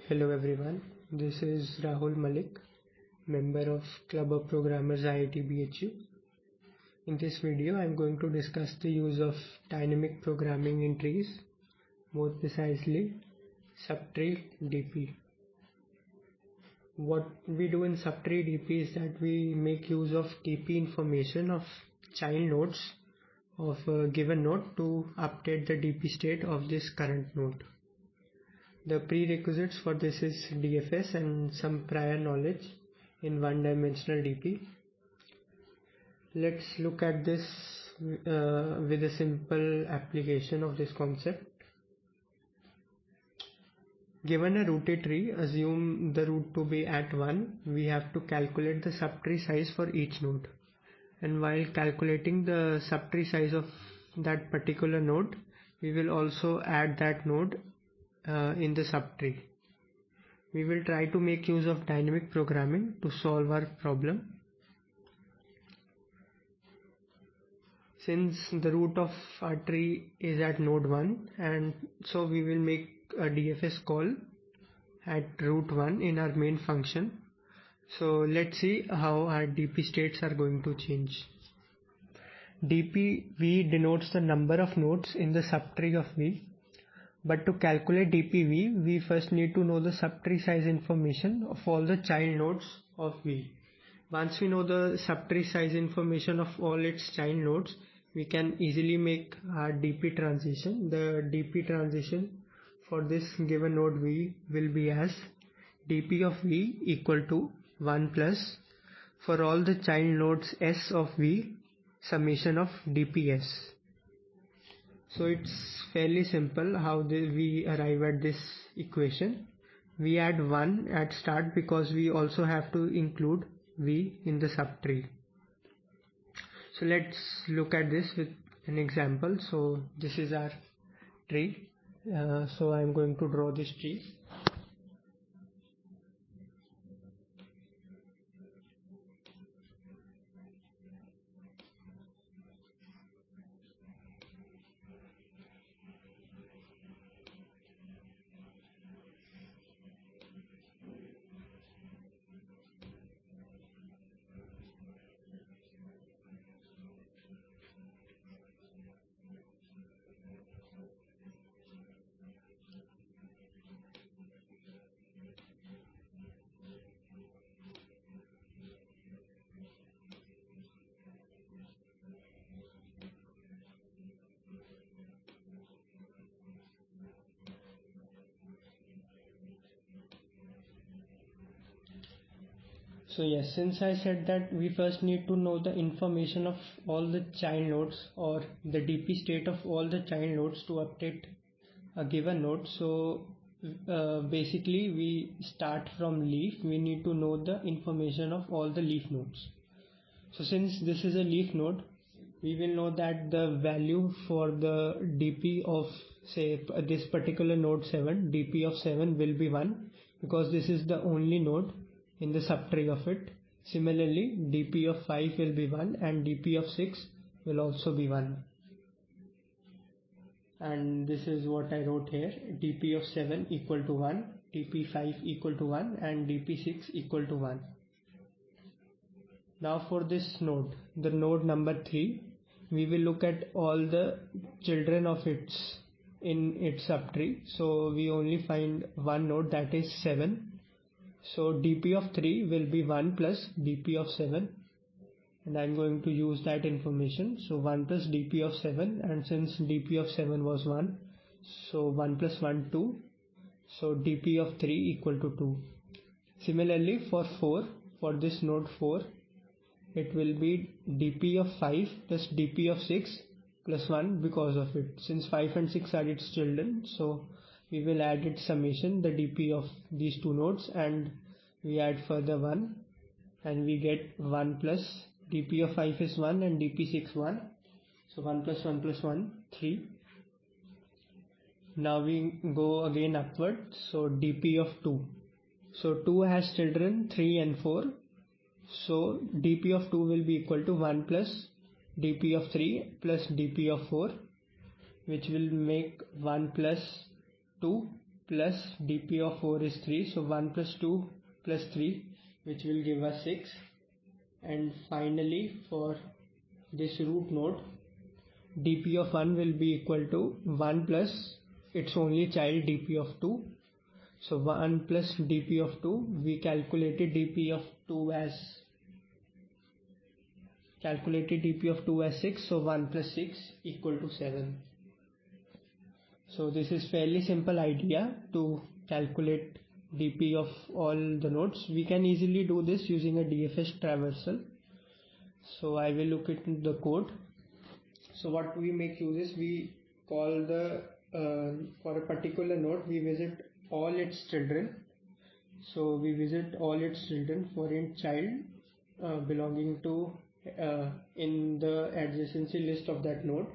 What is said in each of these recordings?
Hello everyone, this is Rahul Malik, member of Club of Programmers IIT BHU. In this video I am going to discuss the use of dynamic programming in trees, more precisely subtree DP. What we do in subtree DP is that we make use of DP information of child nodes of a given node to update the DP state of this current node. The prerequisites for this is DFS and some prior knowledge in one-dimensional DP. Let's look at this with a simple application of this concept. Given a rooted tree, assume the root to be at 1. We have to calculate the subtree size for each node. And while calculating the subtree size of that particular node, we will also add that node in the subtree. We will try to make use of dynamic programming to solve our problem. Since the root of our tree is at node 1, and so we will make a DFS call at root 1 in our main function. So let's see how our DP states are going to change. DPV denotes the number of nodes in the subtree of V. But to calculate DPV, we first need to know the subtree size information of all the child nodes of V. Once we know the subtree size information of all its child nodes, we can easily make our DP transition. The DP transition for this given node V will be as DP of V equal to 1 plus for all the child nodes S of V summation of DPS. So it's fairly simple how we arrive at this equation. We add 1 at start because we also have to include V in the subtree. So let's look at this with an example. So this is our tree. So I'm going to draw this tree. So yes, since I said that we first need to know the information of all the child nodes or the DP state of all the child nodes to update a given node. So basically we start from leaf. We need to know the information of all the leaf nodes. So since this is a leaf node, we will know that the value for the DP of say this particular node 7, DP of 7 will be 1 because this is the only node in the subtree of it. Similarly, DP of 5 will be 1 and DP of 6 will also be 1. And this is what I wrote here: DP of 7 equal to 1, DP 5 equal to 1 and DP 6 equal to 1. Now for this node, the node number 3, we will look at all the children of its in its subtree. So we only find one node, that is 7. So DP of 3 will be 1 plus DP of 7, and I'm going to use that information. So 1 plus DP of 7, and since DP of 7 was 1, so 1 plus 1 2, so DP of 3 equal to 2. Similarly for 4, for this node 4, it will be DP of 5 plus DP of 6 plus 1 because of it. Since 5 and 6 are its children, so we will add its summation, the DP of these two nodes, and we add further 1 and we get 1 plus DP of 5 is 1 and DP 6 1. So 1 plus 1 plus 1, 3. Now we go again upward. So DP of 2. So 2 has children 3 and 4. So DP of 2 will be equal to 1 plus DP of 3 plus DP of 4, which will make 1 plus 2 plus dp of 4 is 3, so 1 plus 2 plus 3, which will give us 6. And finally, for this root node, dp of 1 will be equal to 1 plus its only child dp of 2. So 1 plus dp of 2, we calculated dp of 2 as 6, so 1 plus 6 equal to 7. So this is fairly simple idea to calculate dp of all the nodes. We can easily do this using a DFS traversal. So I will look into the code. So what we make use is, we call the for a particular node we visit all its children. So we visit all its children for each child belonging to in the adjacency list of that node.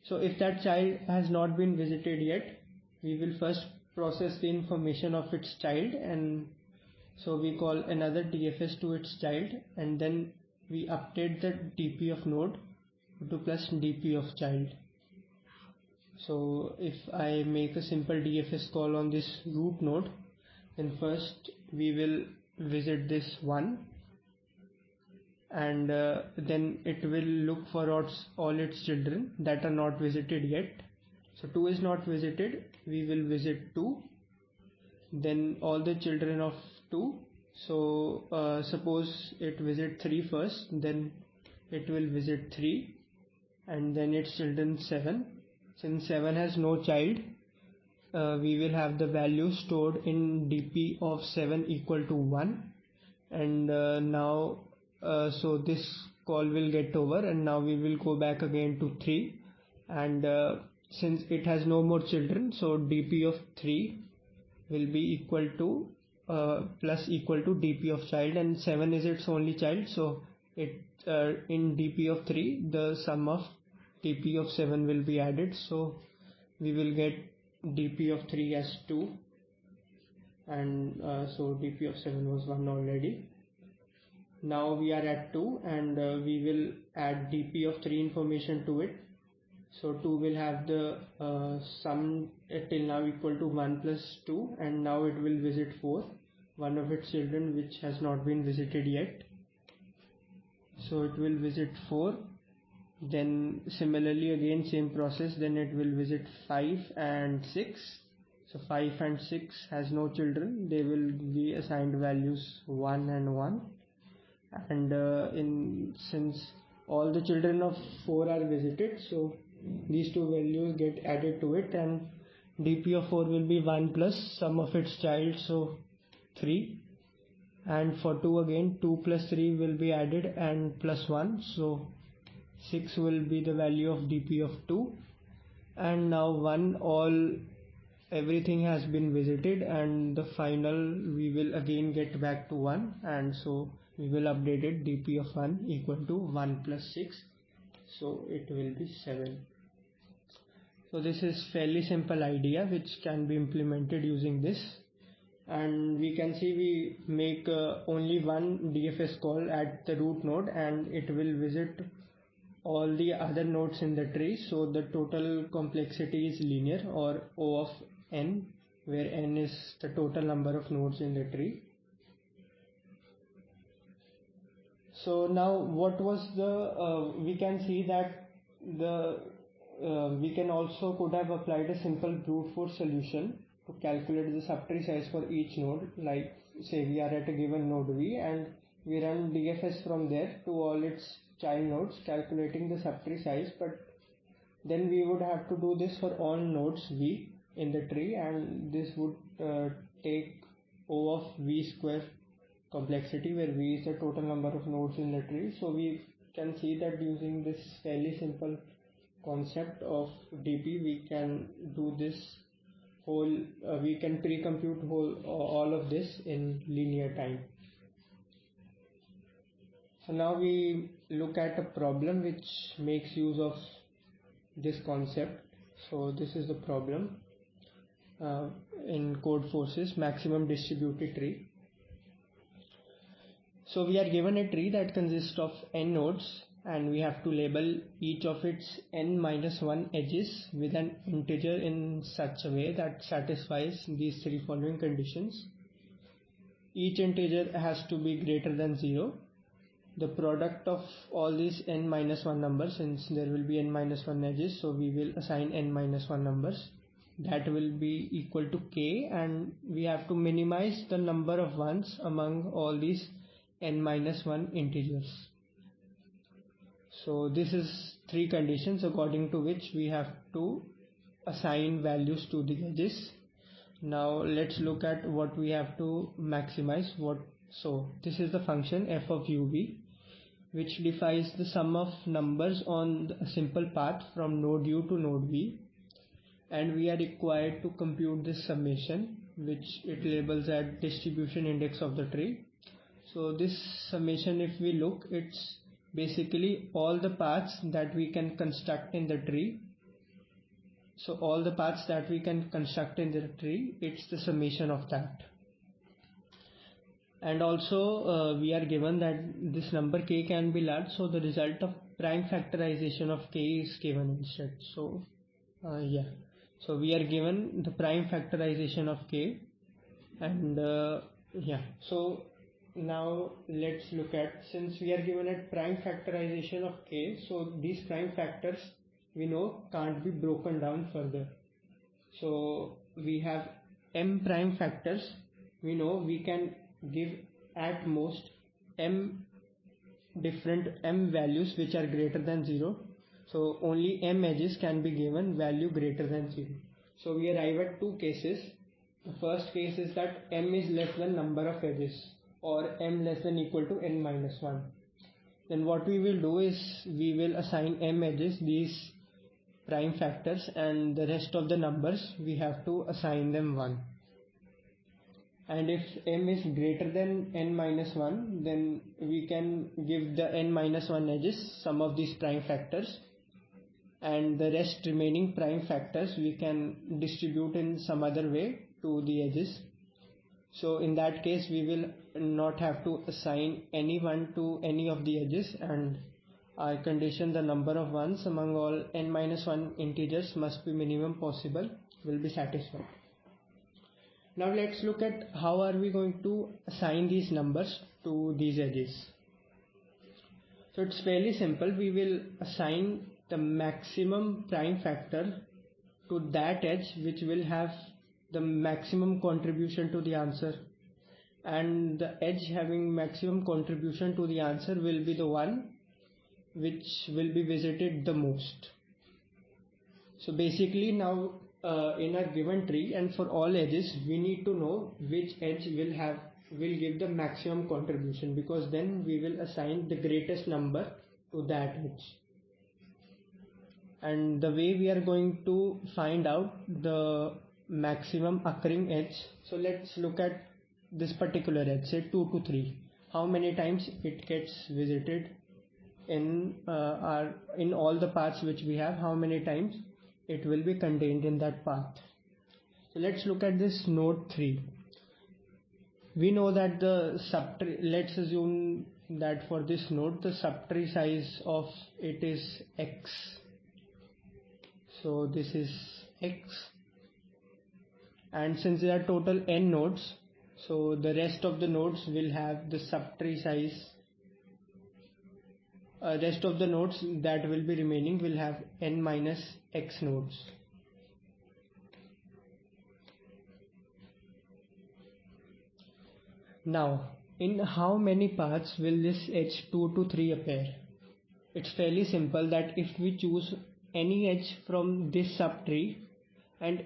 So if that child has not been visited yet, we will first process the information of its child, and so we call another DFS to its child, and then we update the dp of node to plus dp of child. So if I make a simple DFS call on this root node, then first we will visit this 1, and then it will look for all its children that are not visited yet. So 2 is not visited, we will visit 2, then all the children of 2. So suppose it visit 3 first, then it will visit 3, and then its children 7. Since 7 has no child, we will have the value stored in dp of 7 equal to 1, and now so this call will get over, and now we will go back again to 3, and since it has no more children, so dp of 3 will be equal to plus equal to dp of child, and 7 is its only child, so it in dp of 3 the sum of dp of 7 will be added, so we will get dp of 3 as 2, and so dp of 7 was 1 already. Now we are at 2, and we will add dp of 3 information to it. So 2 will have the sum till now equal to 1 plus 2, and now it will visit 4, one of its children which has not been visited yet. So it will visit 4, then similarly again same process, then it will visit 5 and 6. So 5 and 6 has no children, they will be assigned values 1 and 1, and since all the children of 4 are visited, so these two values get added to it, and dp of 4 will be 1 plus sum of its child, so 3, and for 2 again 2 plus 3 will be added and plus 1, so 6 will be the value of dp of 2, and now everything has been visited, and the final we will again get back to 1, and so we will update it dp of 1 equal to 1 plus 6, so it will be 7. So this is fairly simple idea which can be implemented using this, and we can see we make only one DFS call at the root node, and it will visit all the other nodes in the tree, so the total complexity is linear, or O of n, where n is the total number of nodes in the tree. So now what was the we can see that we can also could have applied a simple brute force solution to calculate the subtree size for each node. Like say we are at a given node V, and we run DFS from there to all its child nodes calculating the subtree size, but then we would have to do this for all nodes V in the tree, and this would take O of V square complexity, where V is the total number of nodes in the tree. So we can see that using this fairly simple concept of DP, we can do this whole we can pre-compute all of this in linear time. So now we look at a problem which makes use of this concept. So this is the problem in Codeforces maximum distributed tree. So we are given a tree that consists of n nodes, and we have to label each of its n-1 edges with an integer in such a way that satisfies these three following conditions. Each integer has to be greater than 0. The product of all these n-1 numbers, since there will be n-1 edges, so we will assign n-1 numbers, that will be equal to k, and we have to minimize the number of ones among all these n-1 integers. So this is three conditions according to which we have to assign values to the edges. Now let's look at what we have to maximize. So this is the function f of uv, which defines the sum of numbers on a simple path from node u to node v, and we are required to compute this summation, which it labels as distribution index of the tree. So this summation, if we look, it's basically all the paths that we can construct in the tree. So all the paths that we can construct in the tree, it's the summation of that. And also we are given that this number k can be large, so the result of prime factorization of k is given instead. So so we are given the prime factorization of k, and so now let's look at, since we are given a prime factorization of k, so these prime factors we know can't be broken down further. So we have m prime factors. We know we can give at most m different m values which are greater than 0. So only m edges can be given value greater than 0. So we arrive at two cases. The first case is that m is less than number of edges, or m less than equal to n-1. Then what we will do is we will assign m edges these prime factors, and the rest of the numbers we have to assign them 1. And if m is greater than n-1, then we can give the n-1 edges some of these prime factors, and the rest remaining prime factors we can distribute in some other way to the edges. So in that case we will not have to assign any one to any of the edges, and our condition, the number of ones among all n-1 integers must be minimum possible, will be satisfied. Now let's look at how are we going to assign these numbers to these edges. So it's fairly simple. We will assign the maximum prime factor to that edge which will have the maximum contribution to the answer, and the edge having maximum contribution to the answer will be the one which will be visited the most. So basically now in a given tree, and for all edges, we need to know which edge will give the maximum contribution, because then we will assign the greatest number to that edge. And the way we are going to find out the maximum occurring edge, so let's look at this particular edge, say 2 to 3. How many times it gets visited in all the paths which we have, how many times it will be contained in that path. So let's look at this node 3. We know that the subtree, let's assume that for this node the subtree size of it is x. So this is x, and since there are total n nodes, so the rest of the nodes will have the subtree size. Rest of the nodes that will be remaining will have n minus x nodes. Now, in how many paths will this edge 2 to 3 appear? It's fairly simple that if we choose any edge from this subtree, and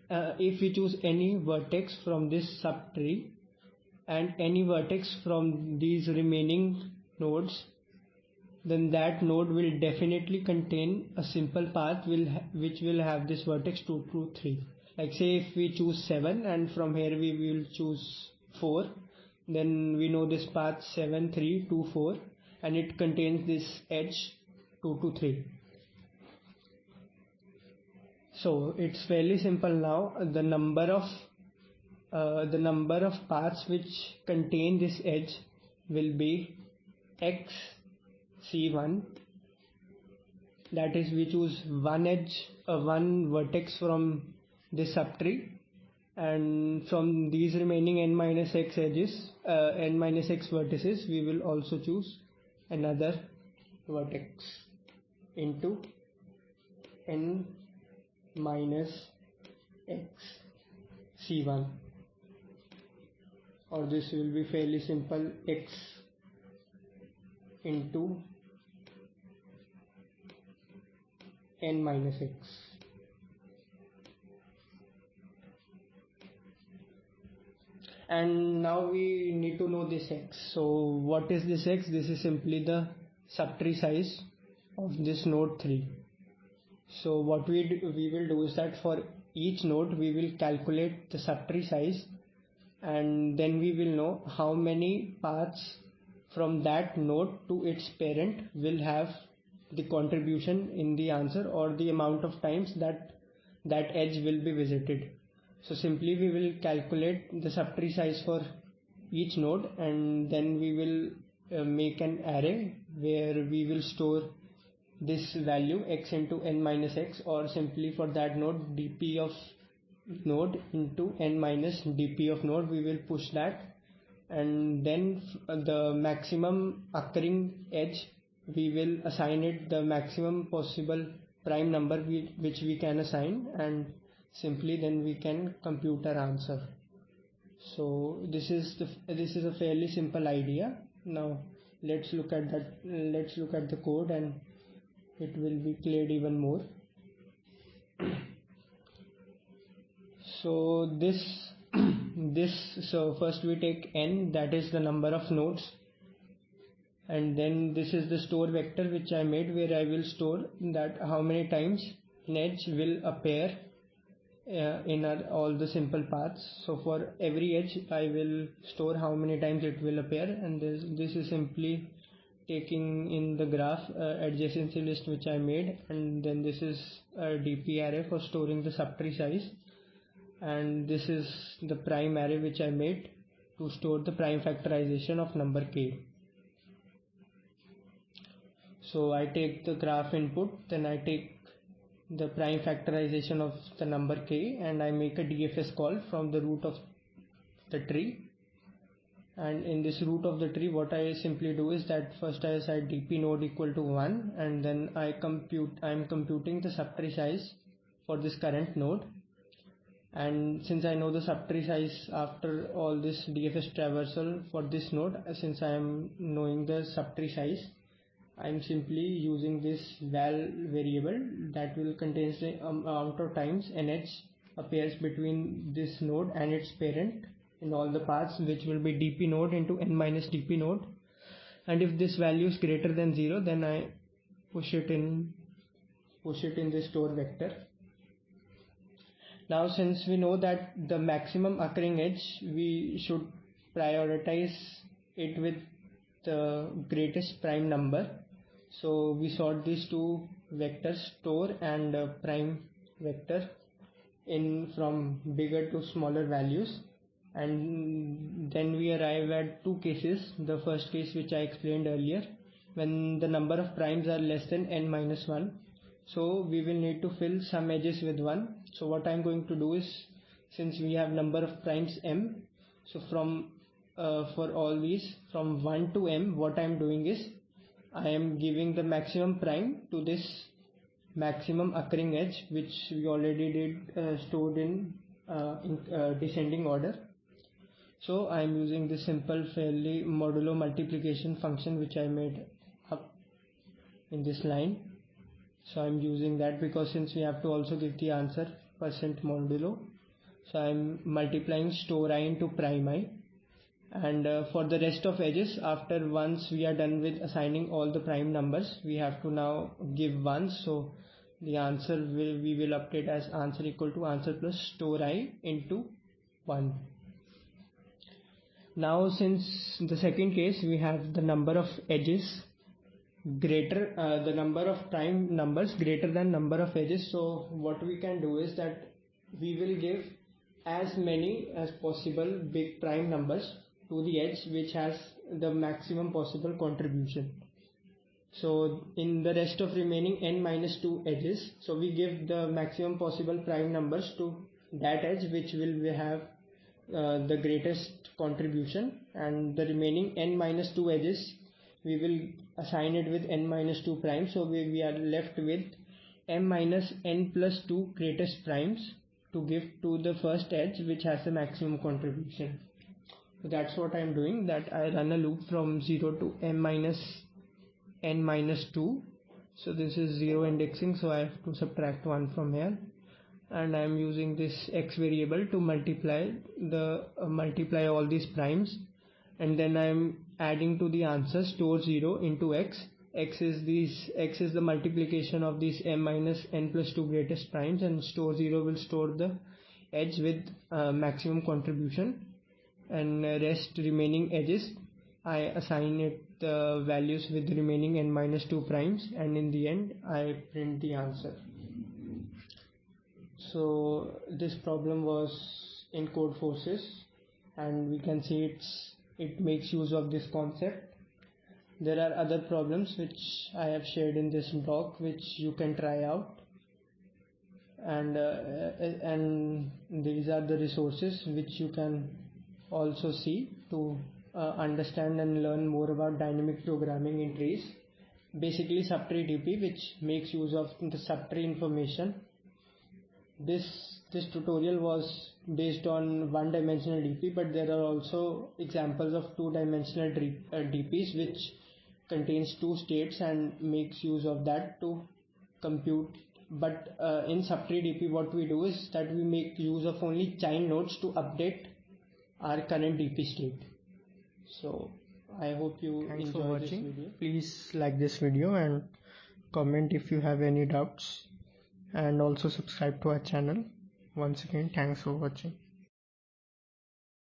if we choose any vertex from this subtree and any vertex from these remaining nodes, then that node will definitely contain a simple path which will have this vertex 2 to 3. Like say if we choose 7 and from here we will choose 4, then we know this path 7, 3, 2, 4, and it contains this edge 2 to 3. So it's fairly simple now. The number of paths which contain this edge will be x C1, that is we choose one vertex from this subtree, and from these remaining n minus x edges, n minus x vertices, we will also choose another vertex into n minus x C1, or this will be fairly simple, x into n minus x. And now we need to know this x. So what is this x? This is simply the subtree size of this node 3. So what we will do is that for each node we will calculate the subtree size, and then we will know how many paths from that node to its parent will have the contribution in the answer, or the amount of times that edge will be visited. So simply we will calculate the subtree size for each node, and then we will make an array where we will store this value x into n minus x, or simply for that node dp of node into n minus dp of node, we will push that, and then the maximum occurring edge, we will assign it the maximum possible prime number which we can assign, and simply then we can compute our answer. So this is a fairly simple idea. Now let's look at the code, and it will be cleared even more. So so first we take n, that is the number of nodes, and then this is the store vector which I made, where I will store that how many times an edge will appear in all the simple paths. So for every edge I will store how many times it will appear, and this is simply taking in the graph adjacency list which I made, and then this is a dp array for storing the subtree size, and this is the prime array which I made to store the prime factorization of number k. So I take the graph input, then I take the prime factorization of the number k, and I make a DFS call from the root of the tree. And in this root of the tree, what I simply do is that first I assign dp node equal to 1, and then I am computing the subtree size for this current node. And since I know the subtree size after all this DFS traversal for this node, since I am knowing the subtree size, I am simply using this val variable that will contain the amount of times an edge appears between this node and its parent in all the paths, which will be dp node into n minus dp node. And if this value is greater than 0, then I push it in this store vector. Now since we know that the maximum occurring edge, we should prioritize it with the greatest prime number. So we sort these two vectors, store and prime vector, in from bigger to smaller values, and then we arrive at two cases. The first case which I explained earlier, when the number of primes are less than n minus 1, so we will need to fill some edges with 1. So what I am going to do is, since we have number of primes m, so from for all these from 1 to m, what I am doing is I am giving the maximum prime to this maximum occurring edge, which we already did stored in descending order. So I am using this simple fairly modulo multiplication function which I made up in this line. So I am using that because since we have to also give the answer percent modulo, so I am multiplying store I into prime I. And for the rest of edges, after once we are done with assigning all the prime numbers, we have to now give ones. So the answer we will update as answer equal to answer plus store I into 1. Now since the second case, we have the number of edges greater, the number of prime numbers greater than number of edges. So what we can do is that we will give as many as possible big prime numbers to the edge which has the maximum possible contribution. So in the rest of remaining n minus 2 edges, so we give the maximum possible prime numbers to that edge which will have the greatest contribution, and the remaining n minus 2 edges we will assign it with n minus 2 primes. So we are left with m minus n plus 2 greatest primes to give to the first edge which has the maximum contribution. So that's what I'm doing, that I run a loop from 0 to m minus n minus 2. So this is 0 indexing, so I have to subtract 1 from here, and I am using this x variable to multiply all these primes, and then I am adding to the answer store 0 into x. X is the multiplication of these m minus n plus 2 greatest primes, and store 0 will store the edge with maximum contribution, and rest remaining edges I assign it the values with remaining n minus 2 primes, and in the end I print the answer. So this problem was in Codeforces, and we can see it makes use of this concept. There are other problems which I have shared in this blog which you can try out, and these are the resources which you can also see to understand and learn more about dynamic programming in trees. Basically subtree DP, which makes use of the subtree information. This tutorial was based on one-dimensional DP, but there are also examples of two-dimensional DPs which contains two states and makes use of that to compute. But in subtree DP what we do is that we make use of only child nodes to update our current DP state. So I hope you enjoy this video. Please like this video and comment if you have any doubts, and also subscribe to our channel. Once again, thanks for watching.